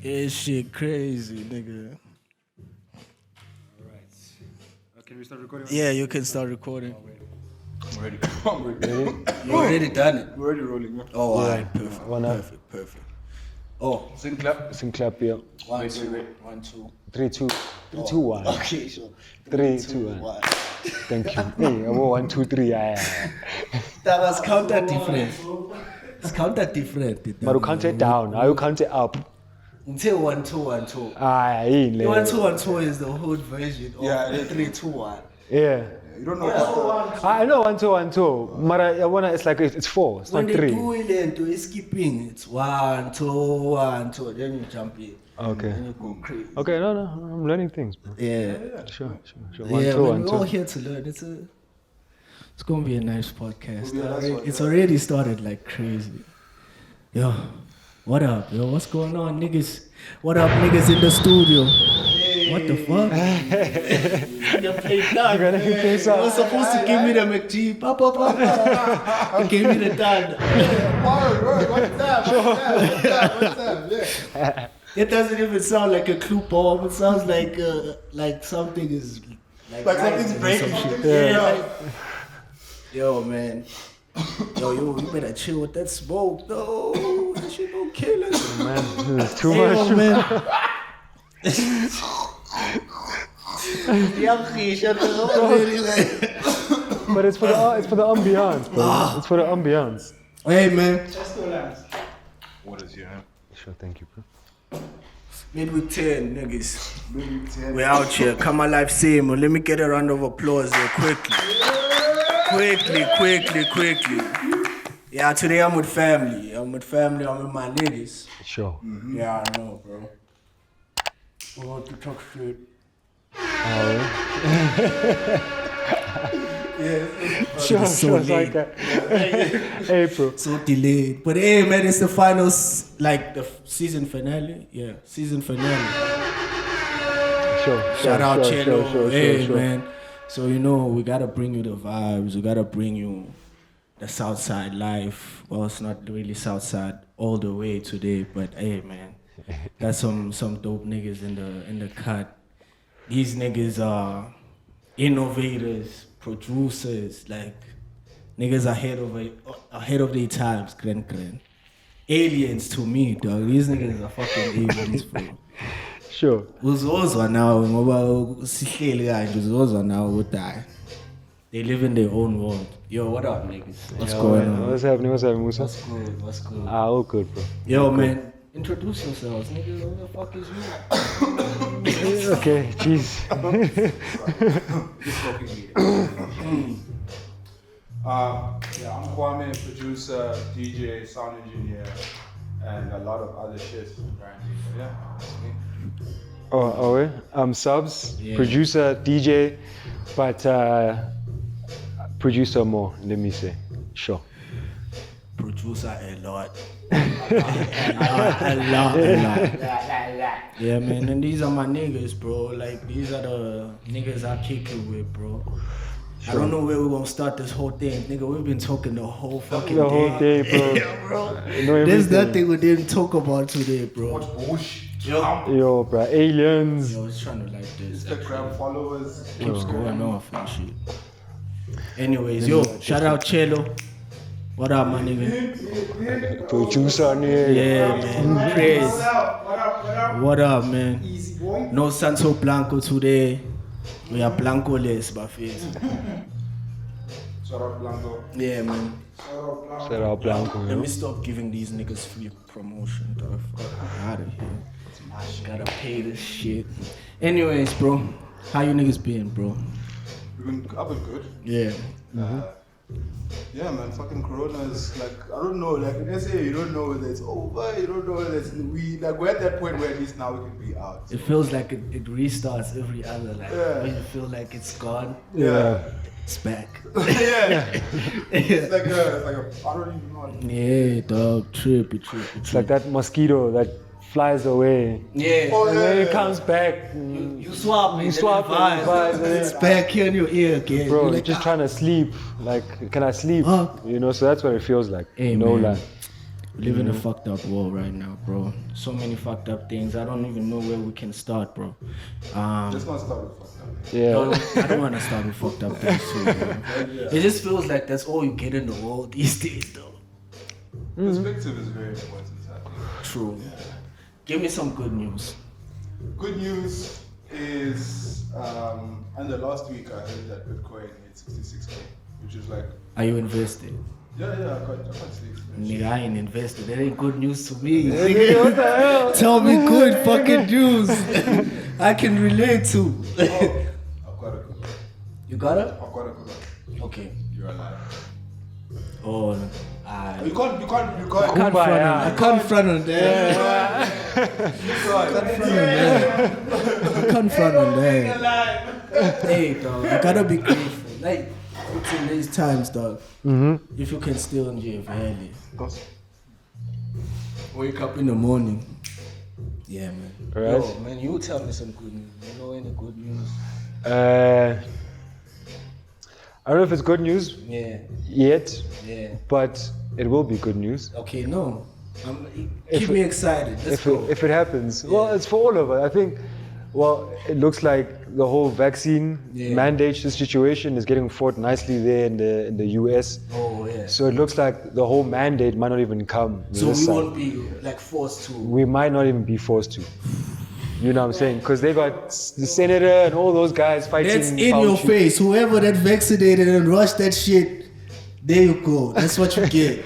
Yeah, shit crazy, nigga. Alright. Can we start recording? Yeah, you can start recording. I'm ready. I'm ready. You already done it. We're already rolling. Oh, Yeah. alright, perfect. Perfect. Oh, Sing clap. Sing clap, yeah. 1, 2, 1, 2. 3, 2, 3, 2, 1. Okay, sure. 3, 2, 1. Thank you. Hey, 1, 2, 3. That was counter different. It's counter different. But you count it down. Now you count it up. Until 1, 2, 1, 2. Ah, yeah. 1, 2, 1, 2 is the whole version of 3, 2, 1. Yeah. You don't know what I know 1, 2, 1, 2. But it's like it's 4. It's when not 3. When they do it, it's skipping. It's 1, 2, 1, 2. Then you jump in. Okay. Then you go crazy. Okay, no. I'm learning things, bro. Yeah. Sure. 1, Yeah, 2, 1, we're all 2. here to learn. It's gonna be a nice podcast. It's already started like crazy. Yo, what up, yo? What's going on, niggas? What up, niggas in the studio? What the fuck? You play done. You're gonna play some. You were supposed to give me the McG. Papa. You gave me the dad. What's that? Yeah. It doesn't even sound like a clue bomb. It sounds like something is Like something's breaking. Yeah. Yo, man. Yo, you better chill with that smoke, though. That shit don't kill us. Man, this is too Yo, much. man. But it's for the ambiance, bro. It's for the ambiance. Hey, man. What is your name? Sure, thank you, bro. Midweek 10, niggas. We out here. Come alive, same. Let me get a round of applause here quickly. Quickly. Yeah, today I'm with family. I'm with my niggas. Sure. Yeah, I know, bro. We want to talk shit. Sure, so it's like late. that. Hey, bro. So delayed. But hey, man, it's the finals, like the season finale. Yeah, season finale. Sure. Shout out Cello. Sure, man. So, you know, we gotta bring you the vibes. We gotta bring you the Southside life. Well, it's not really Southside all the way today, but hey, man, got some dope niggas in the cut. These niggas are innovators, producers, like niggas ahead of their times, kren. Aliens to me, dog. These niggas are fucking aliens, bro. Sure. Uzozwa now, ngoba sihleli kanje uzozwa now ukuthi they live in their own world. Yo, what up, niggas? What's going on? What's happening, Musa? What's good? All good, bro. Yo, man, introduce yourselves, niggas. Who the fuck is you? Okay, jeez. I'm Yokwame, producer, DJ, sound engineer, and a lot of other shit. Apparently. But yeah, that's me. Oh, I'm Subs, Yeah. producer, DJ, but producer more, let me say. Sure. Producer a lot. A lot. Yeah, man, and these are my niggas, bro. Like, these are the niggas I kick it with, bro. I don't know where we're gonna start this whole thing. Nigga, we've been talking the whole fucking The whole day, bro. Yeah, bro. Know There's everything. nothing we didn't talk about today, bro. What's bullshit? Yo, bro, aliens. Yo, I was trying to like this. Instagram followers. Keeps going off and shit. Anyways, yo, shout out Cello. What up, my nigga? Producer, nigga. Yeah, man. Praise. What up? What up, man? Easy boy. No Santo Blanco today. We are Blanco-less, Buffet. Shout out Blanco. Yeah, man. Shout out Blanco, Let yo. me stop giving these niggas free promotion, dog. Fuck out of here. Gotta pay this shit. Anyways, bro, how you niggas been, bro? I've been good. Yeah. Yeah, man, fucking Corona is like, I don't know, like in SA, you don't know whether it's over, you don't know whether it's, we're at that point where at least now we can be out. It feels like it restarts every other, like, Yeah. when you feel like it's gone, Yeah. it's back. Yeah. It's like a, I don't even know. Yeah, dog, trippy. It's like that mosquito that flies away. Yeah. Oh, And yeah, then it yeah. comes back. You swap it. You swap it, vibes, and It's then- back here in your ear again. Bro, You're you're like, just trying to sleep. Like, can I sleep? Huh? You know, so that's what it feels like. Hey, no man. lie. We live in a fucked up world right now, bro. So many fucked up things. I don't even know where we can start, bro. Just gonna start with fucked up. Yeah. I don't want to start with fucked up things too, bro. It just feels like that's all you get in the world these days, though. Perspective is very important, I think. True. Give me some good news. Good news is, and the last week I heard that Bitcoin hit 66K, which is like, Are you invested? yeah, I can't say it. Nigga, I ain't invested. That ain't good news to me. Nigga, what the hell? Tell me good fucking news I can relate to. I've got a good one. You got it? I've got a good one. Okay. You're alive. Oh, You can't. I can't front on that. I can't front on that. Hey, dog, you gotta be grateful. Like, it's in these times, dog. If you can still enjoy valley. Wake up in the morning. Yeah, man. Right. Yo, man, you tell me some good news. You know any good news? I don't know if it's good news Yeah, yet, yeah. but it will be good news. Okay, no. Keep me excited. Let's go. If it happens. Well, it's for all of us. I think, well, it looks like the whole vaccine mandate situation is getting fought nicely there in the US. Oh, yeah. So it looks like the whole mandate might not even come. So this we side. won't be like forced to. We might not even be forced to. You know what I'm saying? Because they got the senator and all those guys fighting. That's in your Fauci. face. Whoever that vaccinated and rushed that shit, there you go. That's what you get.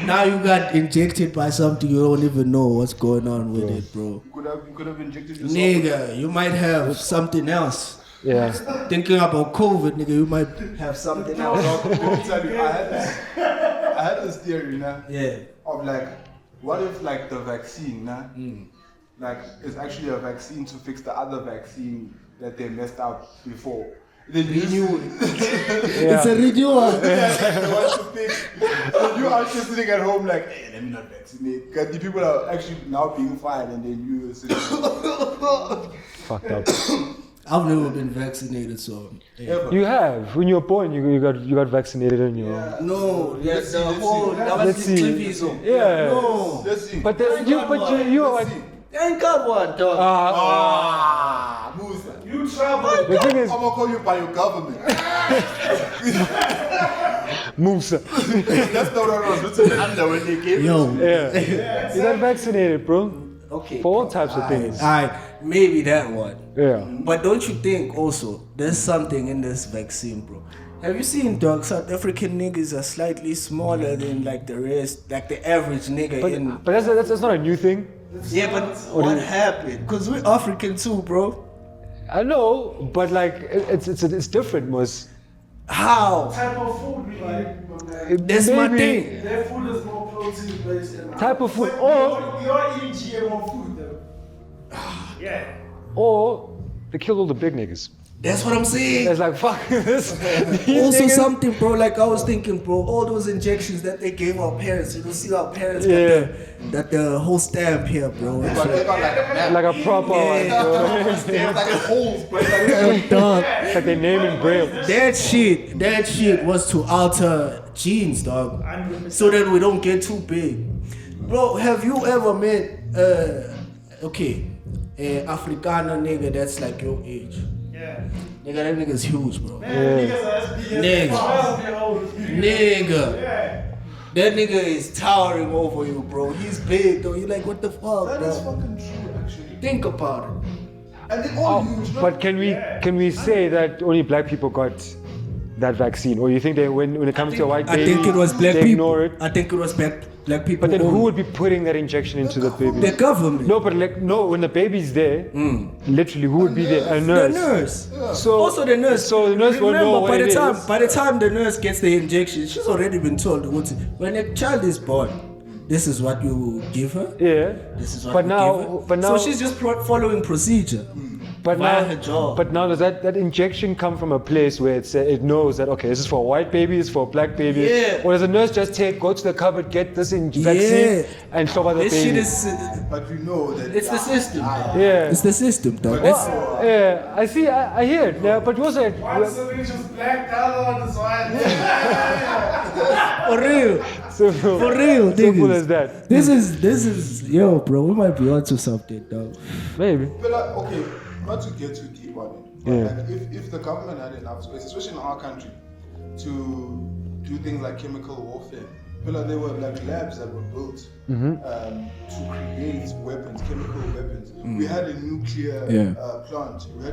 Now you got injected by something you don't even know what's going on with it, bro. You could have injected yourself. Nigga, you might have something else. Yeah. Thinking about COVID, nigga, you might have something else. I'll tell you, I had this theory, nah, Yeah. of like, what if like the vaccine, nah, like is actually a vaccine to fix the other vaccine that they messed up before. Then you knew It's a renewal. they want to fix. And you are just sitting at home like, hey, let me not vaccinate. Because the people are actually now being fired, and then you are sitting. Fucked up. I've never been vaccinated, so. Yeah. Ever. You have. When you were born, you got vaccinated and you. Yeah. No, Let's the see, whole. let's see. That was Let's the see. Cliffism. Yeah. No. Let's see. But you are like. I ain't got one, dog. Musa. You travel. The thing is, I'm gonna call you by your government. Musa. That's not what I was written under when they gave Yo. Yeah. You got vaccinated, bro. Okay. For all types of things. Alright, maybe that one. Yeah. But don't you think also there's something in this vaccine, bro? Have you seen, dog? South African niggas are slightly smaller than like the rest, like the average nigga in. But that's not a new thing. Yeah, but what happened? Cause we're African too, bro. I know, but like it's different, Mus. How? Type of food we like. That's my thing. Their food is more protein based. Type of food, We or are eating GMO food though. Yeah. they killed all the big niggas. That's what I'm saying. It's like fuck this. These Also niggas- something, bro, like I was thinking, bro, all those injections that they gave our parents, you don't see our parents got the whole stamp here, bro. It's But they got like a map. like a proper one, bro. It's like a holes, but it's like dog, It's like they name in braille. that shit was to alter genes, dog, so that we don't get too big. Bro, have you ever met, Afrikaner nigga that's like your age? Yeah. Nigga, that nigga's huge, bro. Man, niggas are as big as Nigga. 12-year-olds. Nigga. Yeah. That nigga is towering over you, bro. He's big, though. You like, what the fuck, that is bro? fucking true, actually. Think about it. And they all huge. No? But can we say that only black people got that vaccine, or you think that when it comes to a white I baby, think it was black they people. ignore it? I think it was black people. But then only. who would be putting that injection into the baby? The government. No, but like no, when the baby's there, literally, who would be there? A nurse. The nurse. So Also the nurse. So the nurse will Remember, know what by it the time is. by the time the nurse gets the injection, she's already been told when a child is born, this is what you give her. Yeah. This is what But we now- give her. but now- so she's just following procedure. But via now, her job. but now does that injection come from a place where it knows that okay, this is for a white baby, this is for a black baby, Yeah. or does the nurse just go to the cupboard, get this vaccine, and stop at the This baby? shit is. But we know that It's the system. yeah. It's the system, dog. Yeah, I see, I hear it. Yeah, but you also One solution is black, the other one is white. For real. Simple. For real, Simple niggas. as that. This is, yo, bro, we might be onto something, though. Maybe. But like, okay, not to get too deep on it, but Yeah. like if the government had enough space, especially in our country, to do things like chemical warfare, but like there were like labs that were built to create weapons, chemical weapons. We had a nuclear plant. We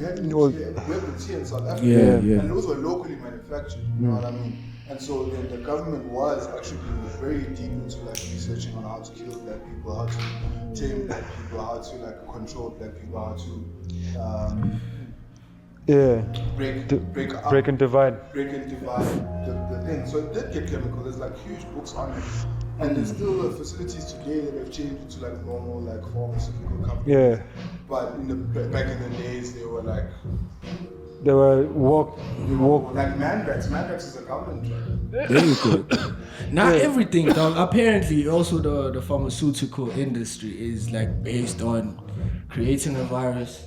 had nuclear weapons here in South Africa, Yeah. and those were locally manufactured. You know what I mean? And so then the government was actually very deep into like researching on how to kill black people, how to tame black people, how to like control black people, how to Break and divide. the thing. So it did get chemical. There's like huge books on it, and there's still facilities today that have changed into like normal like pharmaceutical companies. Yeah. But back in the days, they were like There were walk. like Mandrax. Mandrax is a government drug. Very good. Not everything, dog. Apparently, also the pharmaceutical industry is like based on creating a virus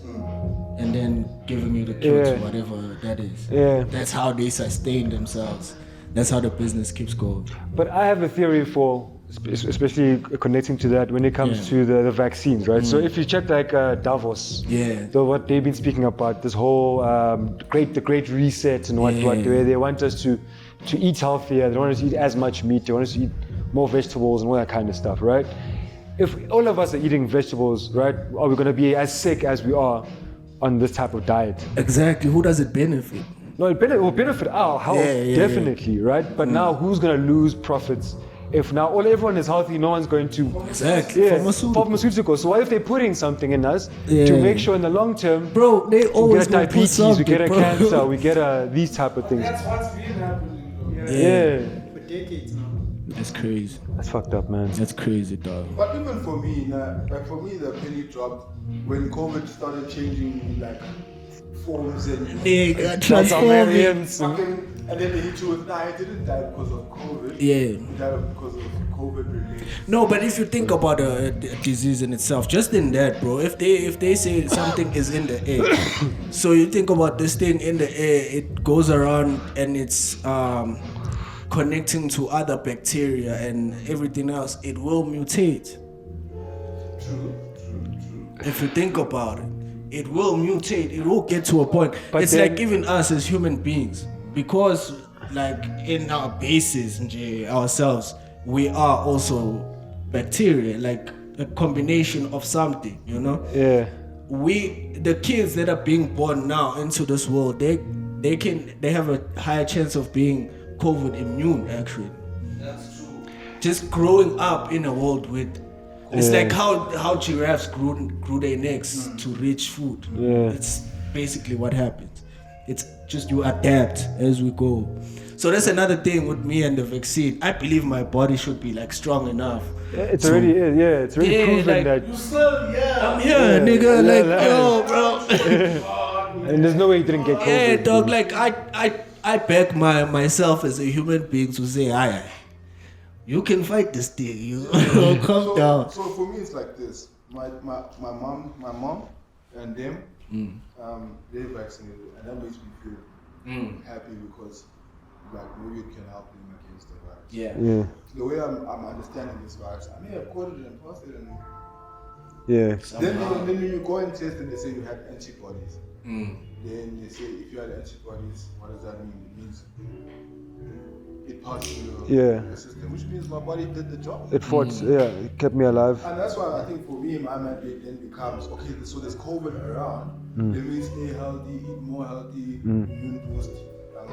and then giving you the cure to whatever that is. Yeah. That's how they sustain themselves. That's how the business keeps going. But I have a theory for, especially connecting to that when it comes to the vaccines, right? So if you check like Davos, so what they've been speaking about, this whole the great reset and what, where they want us to eat healthier, they want us to eat as much meat, they want us to eat more vegetables and all that kind of stuff, right? If all of us are eating vegetables, right, are we going to be as sick as we are on this type of diet? Exactly. Will benefit? No, it will benefit our health, definitely, right? But now who's going to lose profits? If now everyone is healthy, no one's going to... Exactly. Pharmaceuticals. So what if they're putting something in us to make sure in the long term... Bro, they always we get a diabetes, we get a cancer, we get these type of things. That's what's been happening, though. Yeah. For decades now. That's crazy. That's fucked up, man. That's crazy, dog. But even for me, like for me, the penny dropped when COVID started changing like forms and Nigga, transforming. and then they hit you with, I didn't die because of COVID. Yeah. He died because of COVID related. No, but if you think about a disease in itself, just in that, bro, if they say something is in the air, so you think about this thing in the air, it goes around and it's connecting to other bacteria and everything else, it will mutate. True. If you think about it, it will mutate. It will get to a point. But it's like even us as human beings, because like in our basis, ourselves, we are also bacteria, like a combination of something, you know? Yeah. The kids that are being born now into this world, they have a higher chance of being COVID immune, actually. That's true. Just growing up in a world with, it's like how giraffes grew their necks to reach food. Yeah. It's basically what happens. It's just you adapt as we go. So that's another thing with me and the vaccine. I believe my body should be like strong enough. It's already proven like, that. You still, I'm here, nigga. Yo, bro. And there's no way you didn't get COVID. Yeah, dog. Like I back myself as a human being to say, aye, you can fight this thing. You calm down. So for me, it's like this. My mom and them, they vaccinated, and that makes me feel happy because like maybe it can help them against the virus. Yeah. The way I'm understanding this virus, I may have caught it and passed it, and Yeah. then you go and test and they say you had antibodies. Then they say if you had antibodies, what does that mean? It means it passed through the system, which means my body did the job. It fought, it kept me alive. And that's why I think for me, my mandate then becomes, okay, so there's COVID around. It means stay healthy, eat more healthy, immune boost,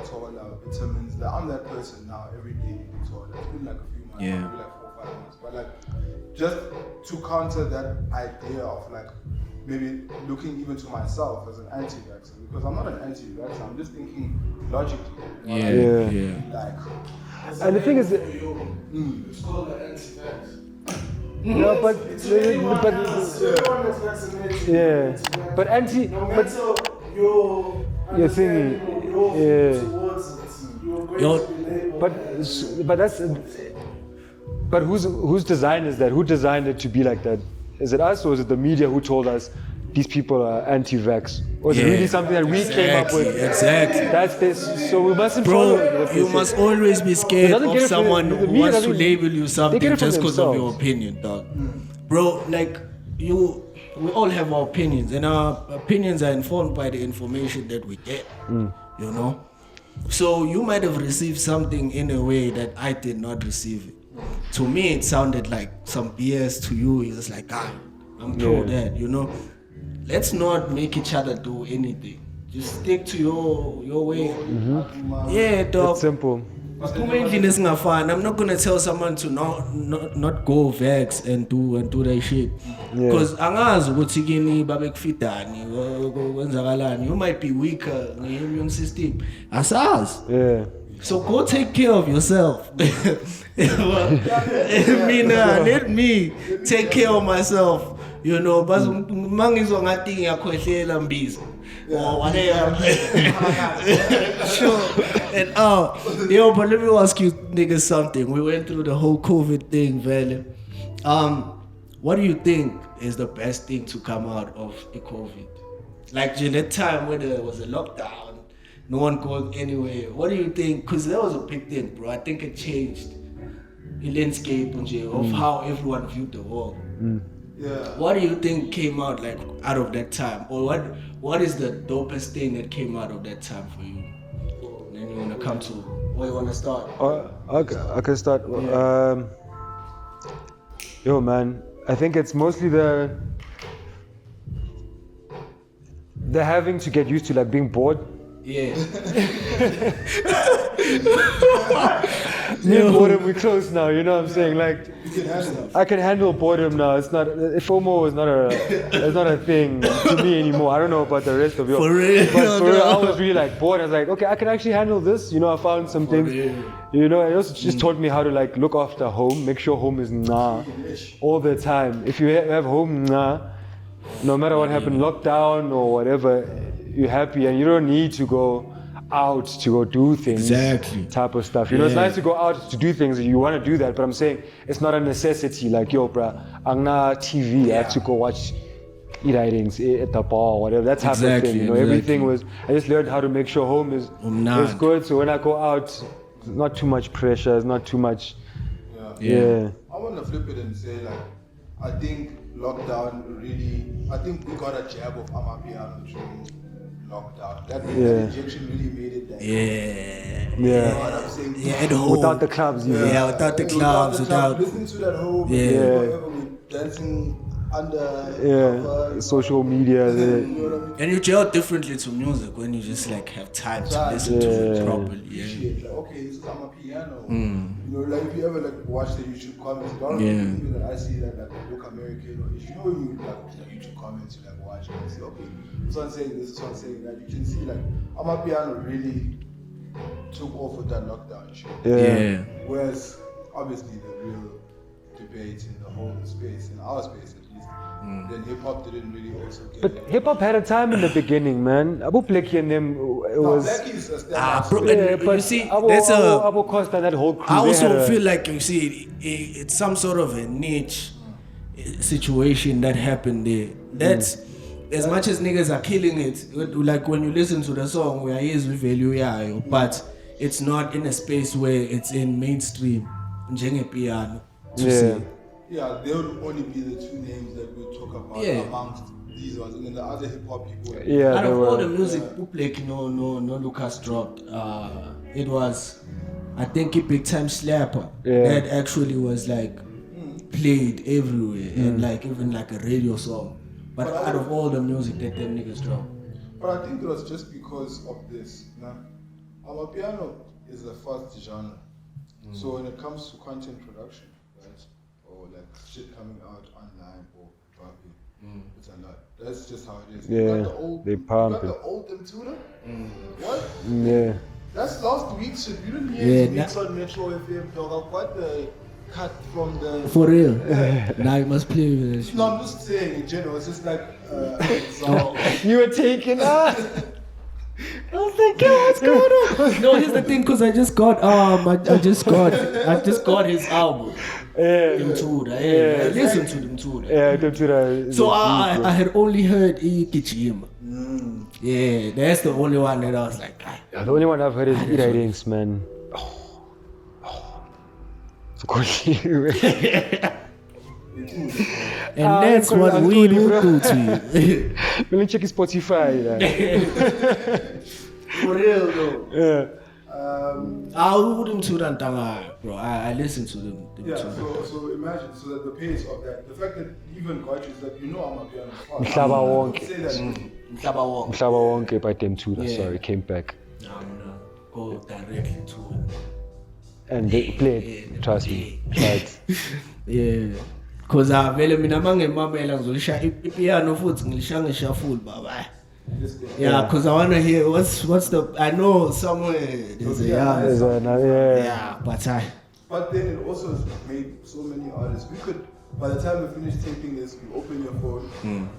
taller, vitamins. Like, I'm that person now, every day eating taller. It's been like a few months, maybe like 4 or 5 months. But like, just to counter that idea of like, maybe looking even to myself as an anti-vaxxer, because I'm not an anti-vaxxer, I'm just thinking logically. Like, And the thing is, It's called the anti-vax. no, but Everyone that's vaccinated. but anti, No but matter your thinking, understanding or your view towards it, you're going to be labeled. but whose design is that? Who designed it to be like that? Is it us or is it the media who told us these people are anti-vax? Or is it really something that we came up with? Exactly. That's this. So we mustn't follow what Bro, they you say. must always be scared doesn't of get it from- someone the who media wants to doesn't- label you they something get it from just because of your themselves. opinion, dog. Bro, like, we all have our opinions, and our opinions are informed by the information that we get, you know? So you might have received something in a way that I did not receive it. To me, it sounded like some BS. To you, it's like, I'm pro that, you know? Let's not make each other do anything. Just stick to your way. Yeah, dog. It's simple. I'm not gonna tell someone to not go Vaxx and do that shit. Because angazi ukuthi kini babekufidani kwenzakalani. You might be weaker in your immune system. Asazi. Yeah. So go take care of yourself. Let me take care of myself. You know, but mangizwa ngathi ngiyakhwehlela mbizo. Or whatever. Sure. And but let me ask you niggas something. We went through the whole COVID thing, Vele. What do you think is the best thing to come out of the COVID? Like during that time when there was a lockdown, no one going anywhere. What do you think? Because that was a big thing, bro. I think it changed the landscape of how everyone viewed the world. Yeah. What do you think came out like out of that time, or what is the dopest thing that came out of that time for you? And then you wanna come to where you wanna start? I can start. Yo, man, I think it's mostly the having to get used to like being bored. Yeah. Boredom, we close now. You know what I'm saying? Like, I can handle boredom now. It's not FOMO is not a thing to me anymore. I don't know about the rest of you. For real, but for real, I was really like bored. I was like, okay, I can actually handle this. You know, I found some things. You know, it also just taught me how to like look after home, make sure home is all the time. If you have home no matter what happened, lockdown or whatever, you're happy and you don't need to go out to go do things. Exactly. Type of stuff. You know, it's nice to go out to do things. You want to do that, but I'm saying it's not a necessity. Like, yo, bruh, I'm not TV. I have to go watch e-writings at the bar or whatever. That type of thing. You know, everything was. I just learned how to make sure home is good. So when I go out, not too much pressure. It's not too much. Yeah. I want to flip it and say like, I think lockdown really. I think we got a jab of Amapiano during lockdown. That injection really made it that. You know what I'm saying? Yeah, at home. Without the clubs, without the clubs, without listening to that whole dancing under social media. And you gel differently to music when you just like have time to listen to it properly. Like, okay, this is Amapiano. You know, like if you ever like watch the YouTube comments, even that I see that like look American or if you know when you like the YouTube comments, you like watch and you see, okay, this one saying this one saying that, you can see like Amapiano really took off with that lockdown shit. Whereas obviously the real debate in the whole space, in our space at least, then hip hop didn't really also get But hip hop had a time in the beginning, man. Abu Blackie and them was. Blackie's a stand-up. But you see, that's Abu Costa, that whole crew. I also feel like, you see, it's some sort of a niche situation that happened there. That's as much as niggas are killing it. Like when you listen to the song, we are yes we value but it's not in a space where it's in mainstream. Piano. Yeah, they would only be the two names that we talk about amongst these ones, and then the other hip hop people. Out of all the music, like no Lucas dropped. It was, I think, a big time slapper that actually was like played everywhere and like even like a radio song. But out of all the music that them niggas dropped. But I think it was just because of this. Amapiano is the first genre. So when it comes to content production, right, or like shit coming out online or dropping, it's a lot. That's just how it is. They pump it. The old Tuna? What? Yeah. That's last week's shit. You didn't hear mix on Metro FM, dog. I've got the cut from the... For real? Now you must play with this. No, I'm just saying in general. It's just like... You were taken I was like, yo, what's going on? No, here's the thing, because I just got his album. Listen to them too. So I had only heard Ikichima. Yeah, that's the only one that I was like, the only one I've heard is Iradengs, man. And that's what we will do to you. Let me check his Spotify. For real though. Yeah. I wouldn't to them, bro. I listen to them. So imagine, so that the pace of that, the fact that even got you is that you know Amapiano. Mhlaba wonke. Say that. Mhlaba wonke by them too. Sorry, came back. I'm gonna go directly to it. And they played, trust me. Right. Yeah. Cause vele mina mangemamela ngizolisha ipiano futhi ngilisha ngishuffle baba. Yeah, cause I wanna hear what's the I know somewhere there's a yeah, but then it also has made so many artists. We could, by the time we finish taping this, you open your phone,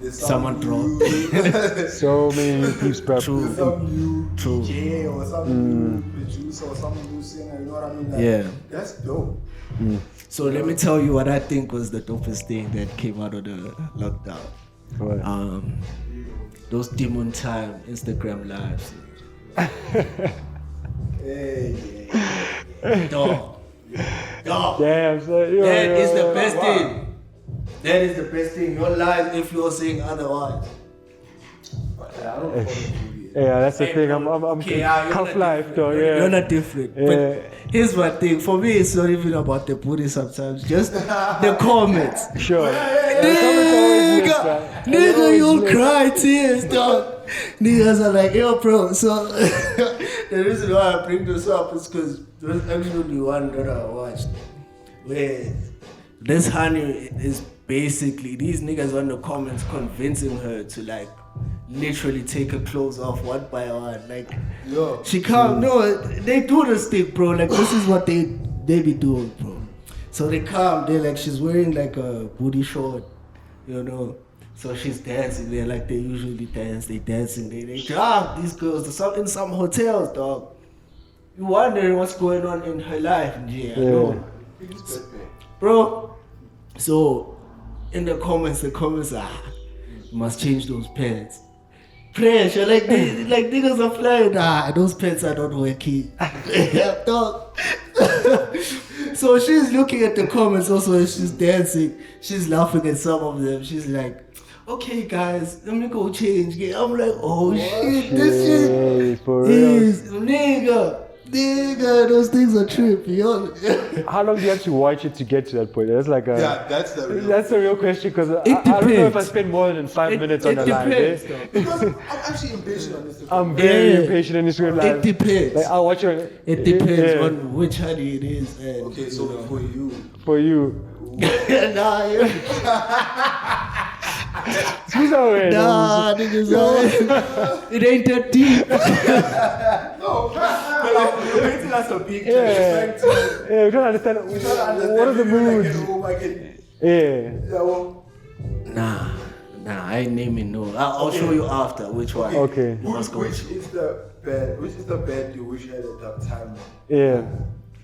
there's someone dropped. So many new peeps, bro. There's some new DJ or some new producer or some new singer, you know what I mean? Like, yeah. That's dope. So let me tell you what I think was the dopest thing that came out of the lockdown. What? Those demon time Instagram lives. Hey. Dog. Damn, so, That is the best thing. That is the best thing. Your life if you're saying otherwise. I don't follow TV. Yeah, that's the thing. I'm half life though. Yeah. You're not different. Yeah. But here's one thing. For me, it's not even about the booty sometimes. Just the comments. Sure. Nigga, you'll cry tears, dog. Niggas are like, yo, bro. So the reason why I bring this up is because there's actually one that I watched where this honey is basically these niggas on the comments convincing her to like literally take her clothes off one by one. Like she can't. No, they do this thing, bro. Like this is what they be doing, bro. So they come. They're like she's wearing like a booty short, you know. So she's dancing there like they usually dance. They dancing. They drag these girls in some hotels, dog. You wondering what's going on in her life, yeah. No. Bro. So in the comments are you must change those pants. Pressure, like niggas are flying. Those pants are not working. Dog. So she's looking at the comments also as she's dancing. She's laughing at some of them. She's like, okay guys, let me go change. I'm like, oh shit, this shit is nigga, those things are trippy. How long do you have to watch it to get to that point? That's like that's the real question because I don't know if I spend more than 5 minutes on a live. Because I'm actually impatient on Instagram. I'm very impatient on Instagram live. It depends. Like I'll watch it. It depends on which honey it is. And, okay, so for you. Nah, niggas, it ain't that deep. No, you're painting us a picture. Yeah, we don't understand. What are the moods? Nah, I ain't naming no. I'll show you after which one. Okay. Which is the bed you wish you had at that time? Yeah.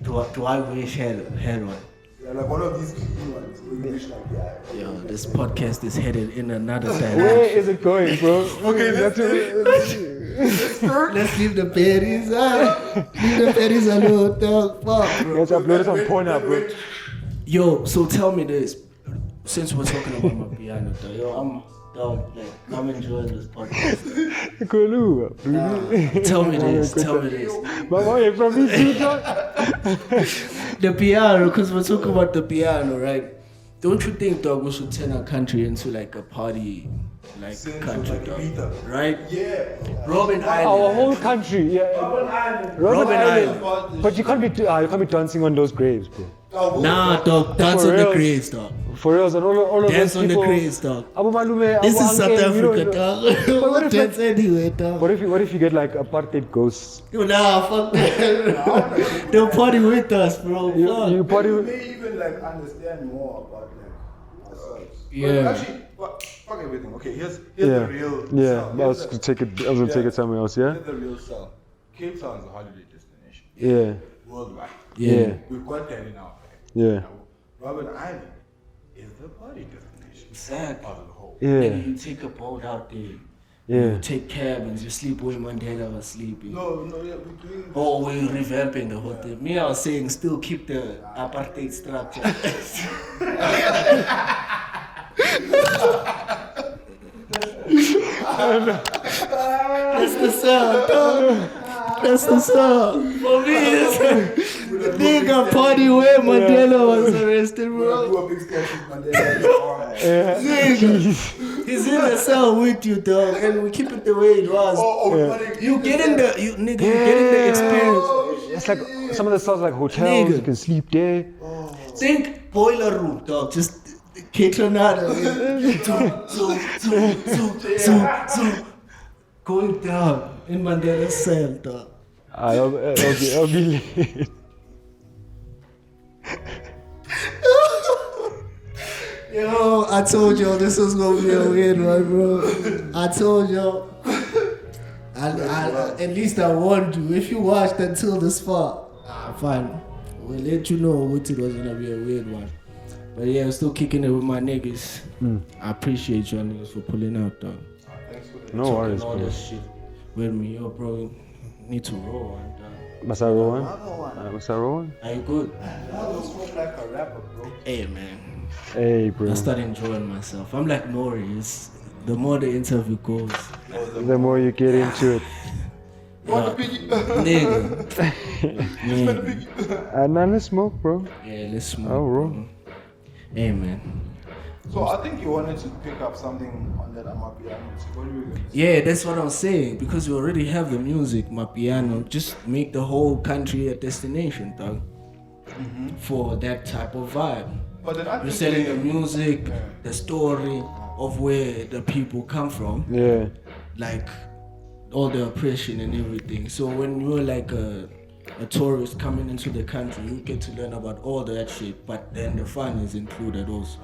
Do I wish heroin? Yeah, like one of these ones where you wish like Yo, this podcast is headed in another direction. Where is it going, bro? Okay, let's leave the berries out. Leave the berries alone, dog. Fuck, bro. Let's upload it on Pornhub, bro. Yo, so tell me this. Since we're talking about my piano, yo, I'm enjoying this podcast. Tell me this. Mama, you're from me too, dog. The piano, because we're talking about the piano, right? Don't you think, dog, we should turn our country into like a party, like country, dog? Right? Yeah. Robben Island. Our whole country, yeah. Robben Island. But you can't be dancing on those graves, bro. Nah, dog, dance on the graves, dog. For reals, and all of dance those on people. the graves, dog. This is South Africa, dog. What if dance anyway, dog? What if you get like apartheid ghosts? Nah, fuck that. They'll party with us, bro. You party with. They even like understand more about like ourselves. Yeah. But actually, fuck everything. Okay, here's the real. Yeah, cell. I was gonna take it somewhere else. Yeah. Here's the real cell. Cape Town is a holiday destination. Yeah. Worldwide. Yeah. We've got that in our bag. Yeah. Robben Island is the party destination. Exactly. Of the whole. Yeah. Maybe you take a boat out there. Yeah. You take cabins. You sleep where Mandela was sleeping. No, yeah, we're doing. Oh, we're revamping the whole thing. Me, I was saying, still keep the apartheid structure. That's the sound, dog. That's the sound. For me, it's the nigga party where Mandela was arrested, bro. Do a big sketch with Mandela. Nigga, he's in the cell with you, dog, and we keep it the way it was. You getting the experience. It's like some of the stuff like hotels, Nigga. you can sleep there. Think boiler room, dog. Just Ketronada. Going down in Mandela's cell, dog. I'll be late. Yo, I told y'all this was gonna be a weird one, bro. I told y'all. At least I warned you. If you watched until this far, fine. We'll let you know what it was gonna be a weird one. But yeah, I'm still kicking it with my niggas. I appreciate y'all niggas for pulling out, dog. No worries, All bro. this shit with me, yo, bro. Need to roll one, dog. Must I roll one? Must I roll one? Are you good? I don't smoke like a rapper, bro. Hey, man. Hey, bro. I start enjoying myself. I'm like Nori. The more the interview goes, The more you get into it. nigga. Now let's smoke, bro. Yeah, let's smoke. Oh, bro. Hey, man. So I think you wanted to pick up something on that Amapiano. What do you going to say? Yeah, that's what I'm saying. Because we already have the music, MAPHORISA. Just make the whole country a destination, dog. For that type of vibe. But then I You're think selling the music, the story of where the people come from. Yeah. Like all the oppression and everything. So when you're like a tourist coming into the country, you get to learn about all that shit, but then the fun is included also.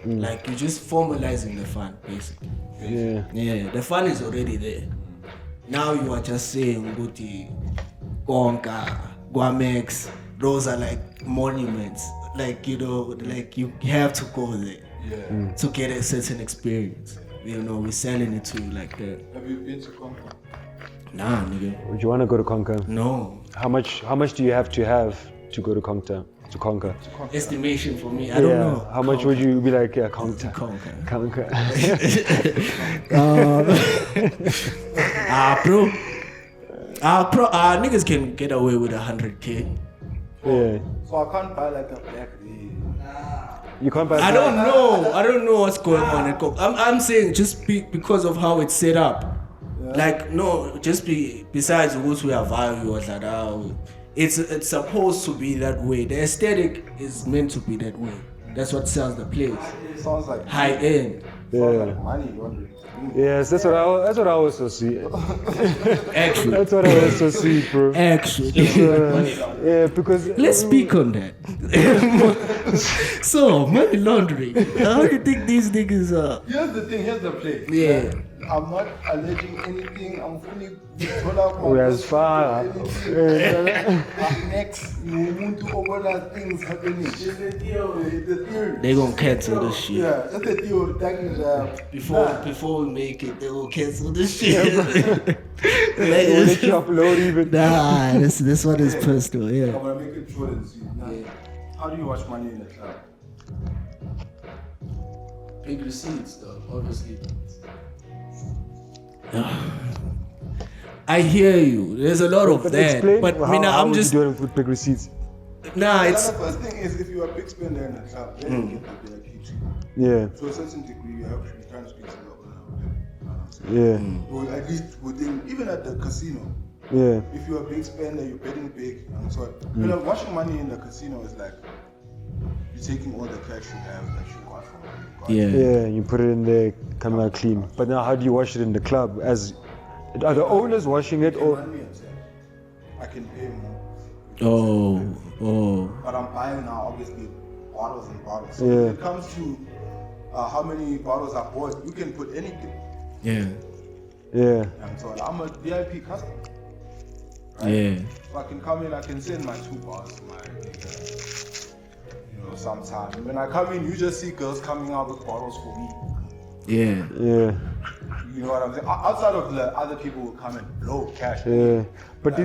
Like you're just formalizing the fun, basically. Yeah. Yeah, the fun is already there. Now you are just saying Guti, Konka, Guamex, those are like monuments. Like, you know, like you have to go there to get a certain experience. You know, we're selling it to you like that. Have you been to Konka? Nah, nigga. Would you want to go to Konka? No. How much do you have to go to Konka? To Konka? Estimation for me, I don't know. How much would you be like, yeah, Konka? Konka. Konka. Niggas can get away with 100K. Yeah. So I can't buy like a black You can't buy. I don't know what's going on at Konka. I'm saying just because of how it's set up. Like, no, just besides what we have value or that, it's supposed to be that way. The aesthetic is meant to be that way. That's what sells the place. Sounds like High end. Yeah. money laundering. Yes, that's what I also see. Actually. That's what I also see, bro. Actually. Yeah, because Let's speak on that. So, money laundering. How do you think these niggas are? Here's the thing, here's the play. Yeah. I'm not alleging anything. I'm fully told out we as far. next, you want to overlap things happening. It's the theory. They gonna cancel this shit. Yeah, that's the theory. That is, Before we make it, they will cancel this shit. We'll let you upload even. Nah, this one is personal, yeah. I'm gonna make it short and sweet. Now, how do you watch Money in the Club? Big receipts, though, obviously. I hear you. There's a lot of that, explain but how, Mina, how I'm would just you do it with big receipts. nah. It's The first thing is, if you're a big spender in the club, then you get the VIP too. Yeah, To a certain degree, you have to be trying to speak to the yeah, Or at least within, even at the casino. yeah, If you're a big spender, you're betting big. And so, you know, watching Money in the casino is like you're taking all the cash you have that you got from it. yeah. You put it in there, come out clean. But now, how do you wash it in the club? Are the owners washing it or? I can pay more. oh. But I'm buying now, obviously, bottles and bottles. So Yeah. when it comes to how many bottles I bought, you can put anything. Yeah. Yeah, And so I'm a VIP customer. Yeah. So I can come in, I can send my 2 bars to my You know, sometimes when I come in, you just see girls coming out with bottles for me. Yeah. Yeah. You know what I'm saying? Outside of the other people who come and blow cash. Yeah. But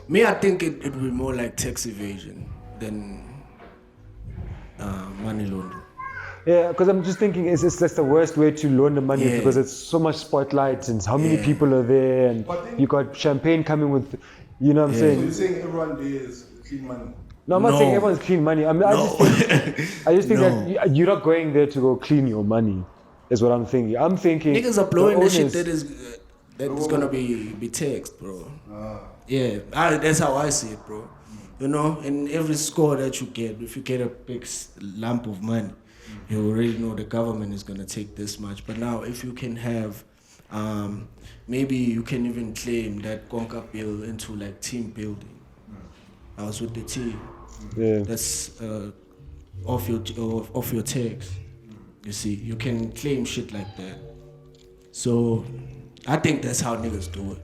Me, I think it would be more like tax evasion than money laundering. yeah, because I'm just thinking, it's just the worst way to launder money Yeah. because it's so much spotlight and how many Yeah. people are there, and But then- you got champagne coming with, you know what I'm So saying? you're saying everyone there is clean money? No, I'm not saying No. everyone's clean money. I mean, I just think No. that you're not going there to go clean your money, is what I'm thinking. I'm thinking Niggas are blowing the shit owners- that is gonna be taxed, bro. Yeah, that's how I see it, bro. You know, in every score that you get, if you get a big lump of money, you already know the government is gonna take this much. But now, if you can have, maybe you can even claim that Konka bill into like team building. I was with the team. Yeah. That's off your tax. You see, you can claim shit like that. So, I think that's how niggas do it.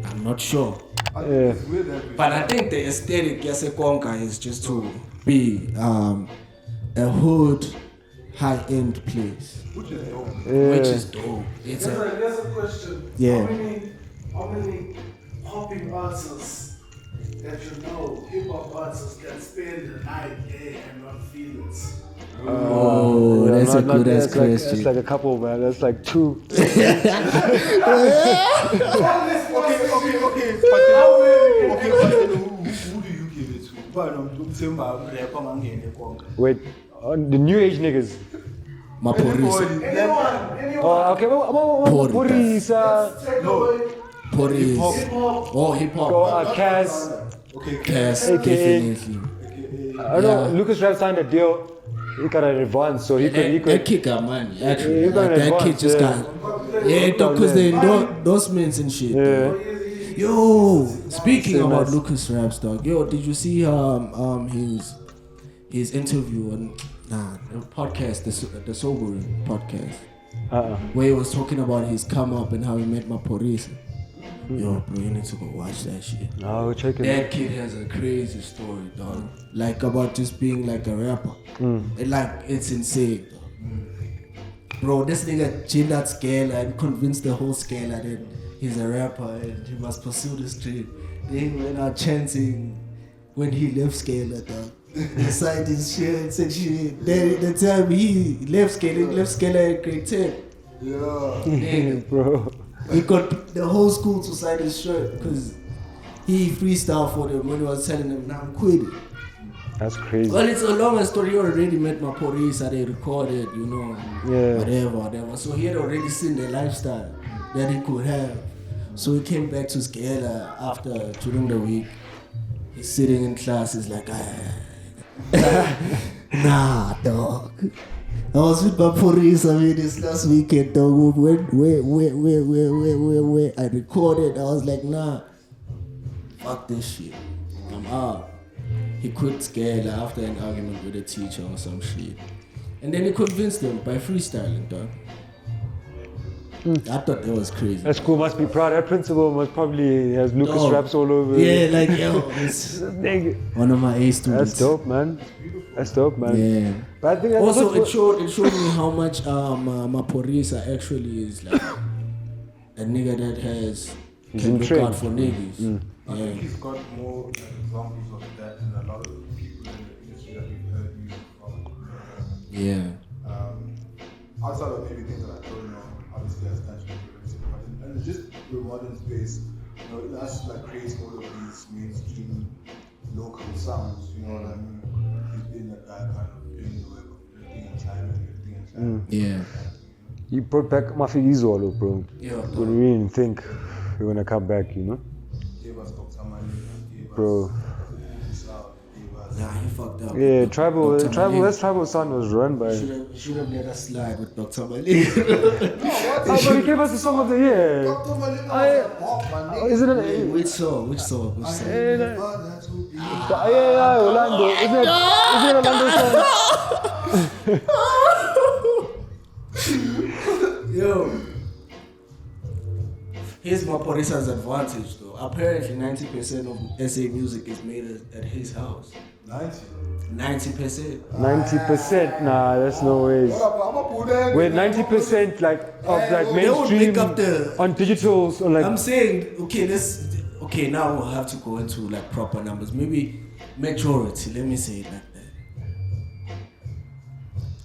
I'm not sure. I think it's weird that we- But I think the aesthetic Yase Konka is just to be a hood, high-end place, which is dope. which is dope. It's There's a question. Yeah. How many popping artists that you know, hip hop artists, can spend the night there and not feel it? oh, that's a good ass that's like, question. that's like a couple, man. That's like two. Okay, but then who do you give it to? But I'm saying about rapper ngangene Konka. Wait, the new age niggas. MAPHORISA. Anyone, Oh, okay. Maphorisa. take away Police. Hip-hop. Oh, hip Go, hop. Cass. Okay, Yes, AKA. definitely. I know Lucasraps signed a deal. He got an advance, so he That could. kid got money, actually. he got Like, that kid advanced, just yeah. got. Yeah, because they endorsements and shit. Yeah. Yo, speaking So about nice. Lucasraps, dog. Yo, did you see his interview on the podcast, the Sobering podcast, where he was talking about his come up and how he met MAPHORISA? Yo, bro, you need to go watch that shit. Oh, check it. That kid has a crazy story, dog. Like about just being like a rapper. It's insane, dog. Bro, this nigga changed that scale and convinced the whole scale that he's a rapper and he must pursue this dream. Then went out chanting when he left Scalar, dog. He signed his shit, said shit. Then the time he left Scalar at grade 10. Yeah. Nigga, Bro. he got the whole school to sign his shirt because he freestyled for them when he was telling them, now I'm quitting. That's crazy. Well, it's a long story. He already met MAPHORISA, they recorded, you know, Yeah. whatever. So he had already seen the lifestyle that he could have. So he came back to Skela during the week. He's sitting in class, he's like, nah, dog. I was with MAPHORISA this last weekend, dog. Where? I recorded. I was like, nah, fuck this shit. I'm out. He quit Skela after an argument with a teacher or some shit. And then he convinced them by freestyling, dog. I thought that was crazy. That school must be proud. That principal must probably has Dog. Lucasraps all over. Yeah, like, yo, it's Nigga. one of my A students. That's dope, man. That's dope, man. Yeah. But I think that's Also, what- it showed me how much MAPHORISA actually is like a nigga that He's can in look trend. out for niggas. I think he's got more examples of that than a lot of the people in the industry that we've heard music from. Yeah. Outside of maybe things that I don't know, obviously as natural music, but in just the modern space, you know, that's like creates all of these mainstream local sounds, you know what I mean? He's been that guy kind of doing the work of lifting and climbing. Yeah. You brought back Mafizolo, bro. Yeah, What do you even think you're gonna come back, you know? Gave us Dr. Mali, gave Bro. us South, gave us Nah, he fucked up. Yeah, Dr. tribal. Malik. That's tribal sound was run by. Should have let us slide with Dr. Malik. Oh, but he gave us the song of the year. Dr. Mali, man. Isn't it? Which song? Yeah, Orlando. Isn't it Orlando song? Yo. here's MAPHORISA's advantage though. Apparently 90% of SA music is made at his house. 90%. 90%? Nah, that's no ways. Wait, 90% like of like mainstream on digitals on like. I'm saying okay now we'll have to go into like proper numbers. Maybe majority. Let me say it like that.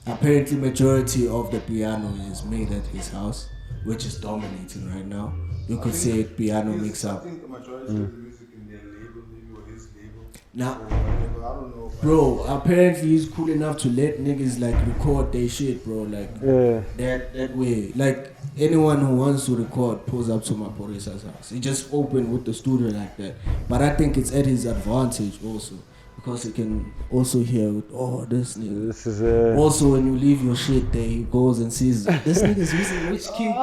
Apparently majority of the piano is made at his house, which is dominating right now. You could say piano mix up. I think the majority of the music in their label, maybe, or his label. Nah. Or whatever, I don't know. Bro, apparently he's cool enough to let niggas like record their shit, bro. Like that way. Like anyone who wants to record pulls up to MAPHORISA's house. He just opened with the studio like that. But I think it's at his advantage also. Because he can also hear this nigga. This is Also when you leave your shit there, he goes and sees this nigga's using which kick,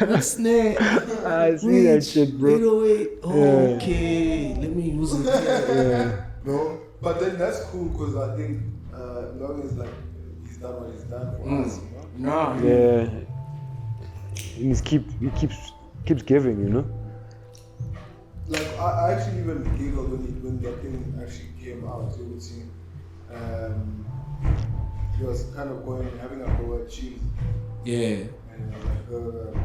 which snare. I see that shit, bro. 808. Okay, let me use it. No, but then that's cool because I think long as like he's done what he's done for us, you know? Yeah. He keeps giving, you know. Like I actually even giggled when that thing actually came out. You would see, he was kind of having a go at cheese. Yeah. And it was like,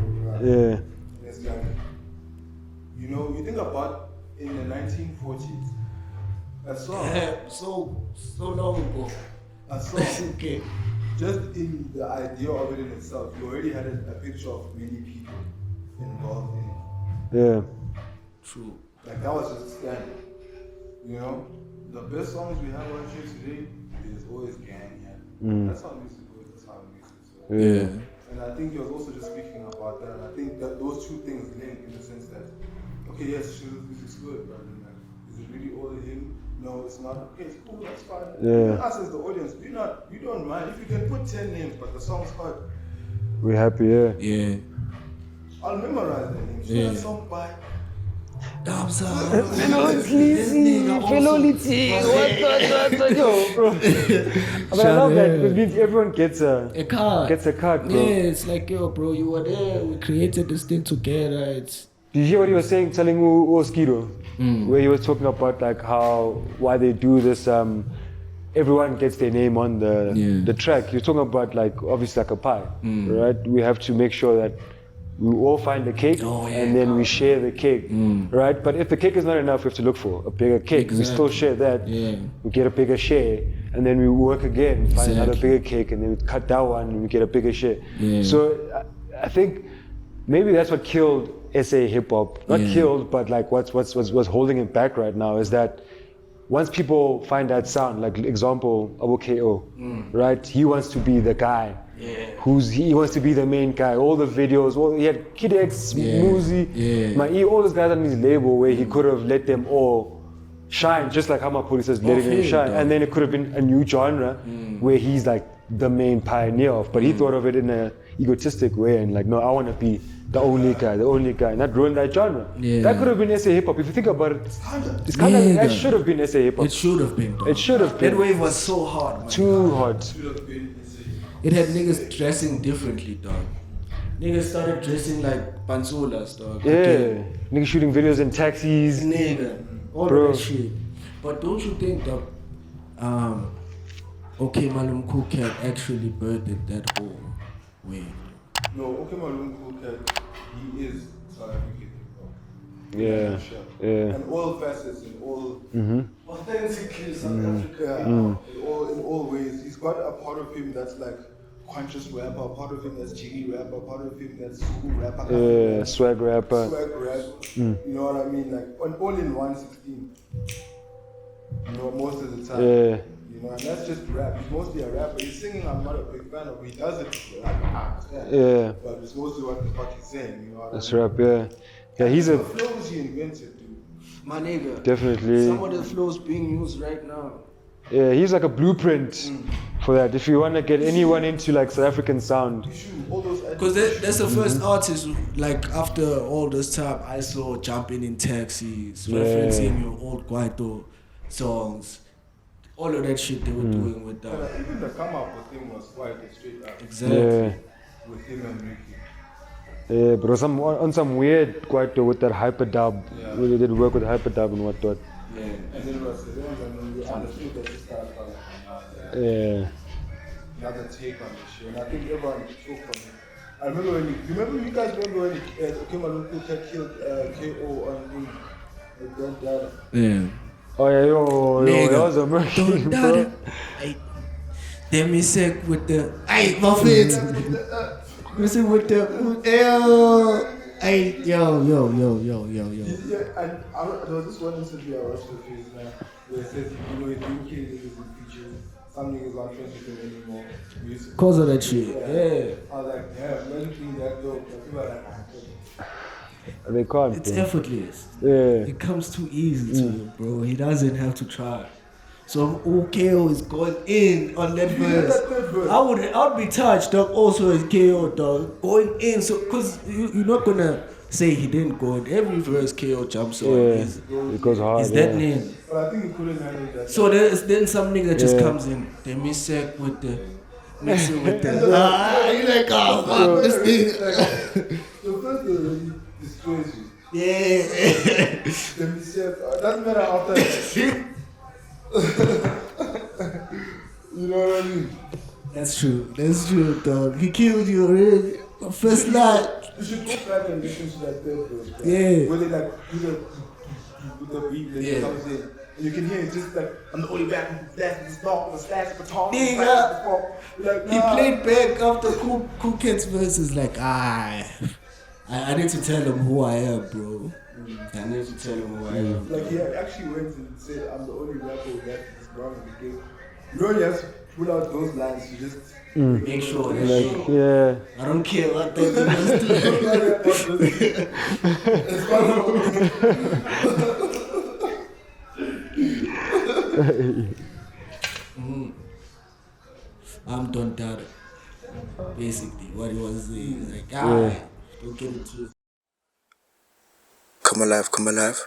Yeah. And it's like, you know, you think about in the 1940s, a song. So long ago. A song. Okay. Just in the idea of it in itself, you already had a picture of many people involved in it. Yeah. True. Like that was just a standard. You know, the best songs we have on here today is always gang. That's how music goes. That's how music is. Yeah. And I think he was also just speaking about that. And I think that those two things link in the sense that, okay, yes, sure, this is good, but like, is it really all of him? No, it's not. Okay, it's cool. That's fine. Yeah. Us as the audience, we don't mind if you can put 10 names, but the song's hard. We're happy, yeah. Yeah. I'll memorize the names. So that song by. Fellow Litzy, what, yo, bro. But I love that because it means everyone gets a card. Bro. Yeah, it's like, yo, bro, you were there. We created this thing together. Did you hear what he was saying, telling Oskido? Where he was talking about like why they do this. Everyone gets their name on the track. You're talking about like obviously like a pie, right? We have to make sure that we all find the cake and then we share the cake, right? But if the cake is not enough, we have to look for a bigger cake. Exactly. We still share that. Yeah. We get a bigger share, and then we work again, find another bigger cake, and then we cut that one and we get a bigger share. Yeah. So I think maybe that's what killed SA hip hop. Not killed, but like what's holding it back right now is that once people find that sound, like example, Abo, right? He wants to be the guy. Yeah. He wants to be the main guy. All the videos, he had Kid X, Muzi, all those guys on his label where he could have let them all shine, just like how MAPHORISA is letting them shine. And then it could have been a new genre where he's like the main pioneer of, but he thought of it in an egotistic way and like, no, I want to be the only guy, and not ruin that genre. Yeah. That could have been SA hip hop. If you think about it, it's kind of that should have been SA hip hop. It should have been. Though. It should have been. That wave was so hot. Man. Too hot. It had niggas dressing differently, dog. Niggas started dressing like panzolas, dog. Yeah. Okay. Niggas shooting videos in taxis. Nigga. All of that shit. But don't you think that Okmalumkoolkat actually birthed that whole wave? No, Okmalumkoolkat, he is South African hip hop. Yeah. And all facets and all authentically South Africa. In all ways. He's got a part of him that's like conscious rapper, a part of him that's jiggy rapper, a part of him that's school rapper. Swag rapper. You know what I mean? Like all in 116. You know, most of the time. Yeah. You know, and that's just rap. He's mostly a rapper. He's singing, I'm not a big fan of. He does it like yeah. But it's mostly what the fuck he's saying. You know what that's I mean? rap, yeah. Yeah, he's the flows he invented, dude. My nigga. Definitely. Some of the flows being used right now. Yeah, he's like a blueprint for that. If you want to get anyone into like South African sound. Because that's the first artist, like after all this time, I saw jumping in taxis, referencing your old Kwaito songs. All of that shit they were doing with that. Even the come up with him was quite straight up. Exactly. Yeah. With him and Ricky. Yeah, but on some weird quite with that hyperdub. Yeah. We did work with hyperdub and whatnot. Yeah, and then it was the ones and we understood that this started like Yeah. another take on the show. And I think everyone took from it. I remember when you guys remember when Okmalumkoolkat killed KO on the DADA? Yeah. Oh yeah, yo, Nigga, that was a mercy, don't bro. doubt it. Ay, then me sick with the ay my face. Me sick with the ay yo. Yeah, and there was this one interview I watched with his where it says, you know, the UK niggas in features, some niggas aren't friends with him anymore. Cause of that shit. Yeah. I was like, damn, imagine being that dope. But people are like, They can't. It's bro. effortless. Yeah. It comes too easy to him, bro. He doesn't have to try. So OKO is going in on that verse. I'd be touched, dog. Also as KO, dog, going in. So, cause you're not gonna say he didn't go in. Every verse KO jumps on. Yeah. It goes hard. Is that yeah. name? but I think he couldn't handle that. So there's then some nigga that just Yeah. comes in. They mixing with the you like, oh fuck this nigga. The first already destroys you. Yeah. Then he said, doesn't matter after that. You know what I mean? That's true, dog. He killed you already. First night. You should go back and listen to that third verse. Right? Yeah. Where they like do the beat that Yeah. comes in. And you can hear it just like, I'm the only back who dashes the stalk, the stash, the baton. Nigga. Like, He played back after Cool Kids verses like, I need to tell him who I am, bro. I need to tell him who I am. Like he actually went and said, I'm the only rapper who dashes the ground in the game. You know, you have to pull out those lines, you just Make sure that Like, yeah. I don't care what they do. It's I'm done DADA. Basically, what he was saying, like, don't get it twisted. Come alive, come alive.